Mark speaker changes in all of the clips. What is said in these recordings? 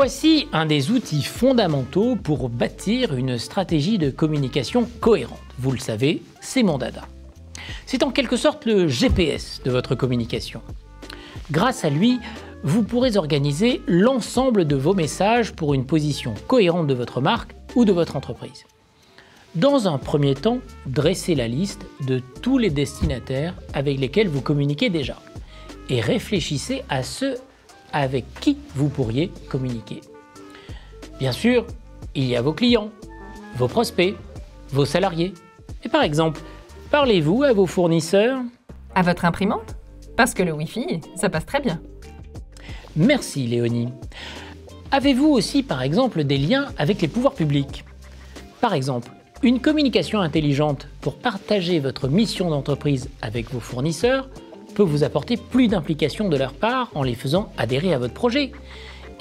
Speaker 1: Voici un des outils fondamentaux pour bâtir une stratégie de communication cohérente. Vous le savez, c'est mon dada. C'est en quelque sorte le GPS de votre communication. Grâce à lui, vous pourrez organiser l'ensemble de vos messages pour une position cohérente de votre marque ou de votre entreprise. Dans un premier temps, dressez la liste de tous les destinataires avec lesquels vous communiquez déjà et réfléchissez à ceux avec qui vous pourriez communiquer. Bien sûr, il y a vos clients, vos prospects, vos salariés. Et par exemple, parlez-vous à vos fournisseurs?
Speaker 2: À votre imprimante? Parce que le Wi-Fi, ça passe très bien.
Speaker 1: Merci Léonie. Avez-vous aussi par exemple des liens avec les pouvoirs publics? Par exemple, une communication intelligente pour partager votre mission d'entreprise avec vos fournisseurs peut vous apporter plus d'implication de leur part en les faisant adhérer à votre projet.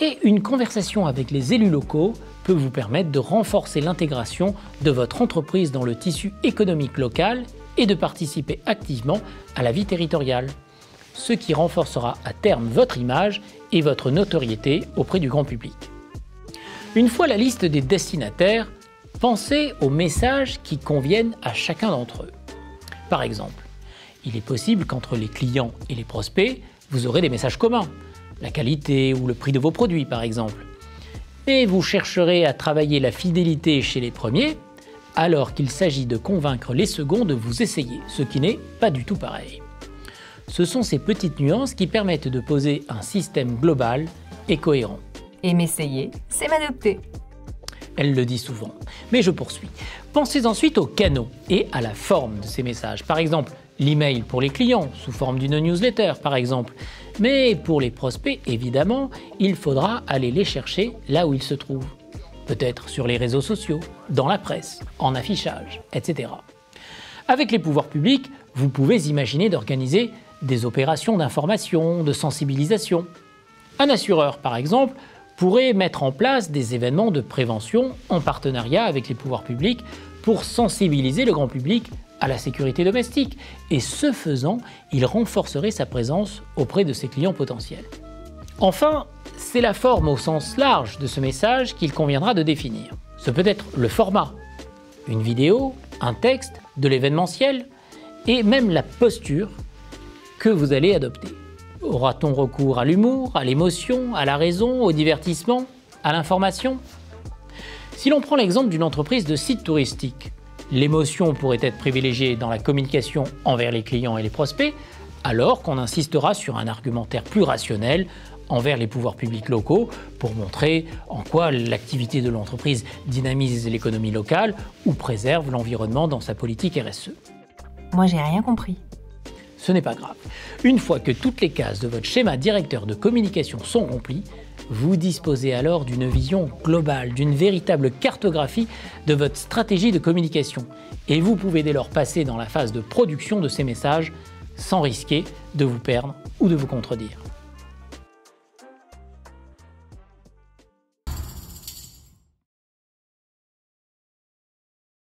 Speaker 1: Et une conversation avec les élus locaux peut vous permettre de renforcer l'intégration de votre entreprise dans le tissu économique local et de participer activement à la vie territoriale, ce qui renforcera à terme votre image et votre notoriété auprès du grand public. Une fois la liste des destinataires, pensez aux messages qui conviennent à chacun d'entre eux. Par exemple, il est possible qu'entre les clients et les prospects, vous aurez des messages communs, la qualité ou le prix de vos produits par exemple. Mais vous chercherez à travailler la fidélité chez les premiers, alors qu'il s'agit de convaincre les seconds de vous essayer, ce qui n'est pas du tout pareil. Ce sont ces petites nuances qui permettent de poser un système global et cohérent.
Speaker 2: Et m'essayer, c'est m'adopter.
Speaker 1: Elle le dit souvent, mais je poursuis. Pensez ensuite aux canaux et à la forme de ces messages. Par exemple, l'email pour les clients, sous forme d'une newsletter par exemple. Mais pour les prospects, évidemment, il faudra aller les chercher là où ils se trouvent. Peut-être sur les réseaux sociaux, dans la presse, en affichage, etc. Avec les pouvoirs publics, vous pouvez imaginer d'organiser des opérations d'information, de sensibilisation. Un assureur, par exemple, pourrait mettre en place des événements de prévention en partenariat avec les pouvoirs publics pour sensibiliser le grand public à la sécurité domestique. Et ce faisant, il renforcerait sa présence auprès de ses clients potentiels. Enfin, c'est la forme au sens large de ce message qu'il conviendra de définir. Ce peut être le format, une vidéo, un texte, de l'événementiel et même la posture que vous allez adopter. Aura-t-on recours à l'humour, à l'émotion, à la raison, au divertissement, à l'information? Si l'on prend l'exemple d'une entreprise de site touristique, l'émotion pourrait être privilégiée dans la communication envers les clients et les prospects, alors qu'on insistera sur un argumentaire plus rationnel envers les pouvoirs publics locaux pour montrer en quoi l'activité de l'entreprise dynamise l'économie locale ou préserve l'environnement dans sa politique RSE.
Speaker 2: Moi, j'ai rien compris.
Speaker 1: Ce n'est pas grave. Une fois que toutes les cases de votre schéma directeur de communication sont remplies, vous disposez alors d'une vision globale, d'une véritable cartographie de votre stratégie de communication. Et vous pouvez dès lors passer dans la phase de production de ces messages sans risquer de vous perdre ou de vous contredire.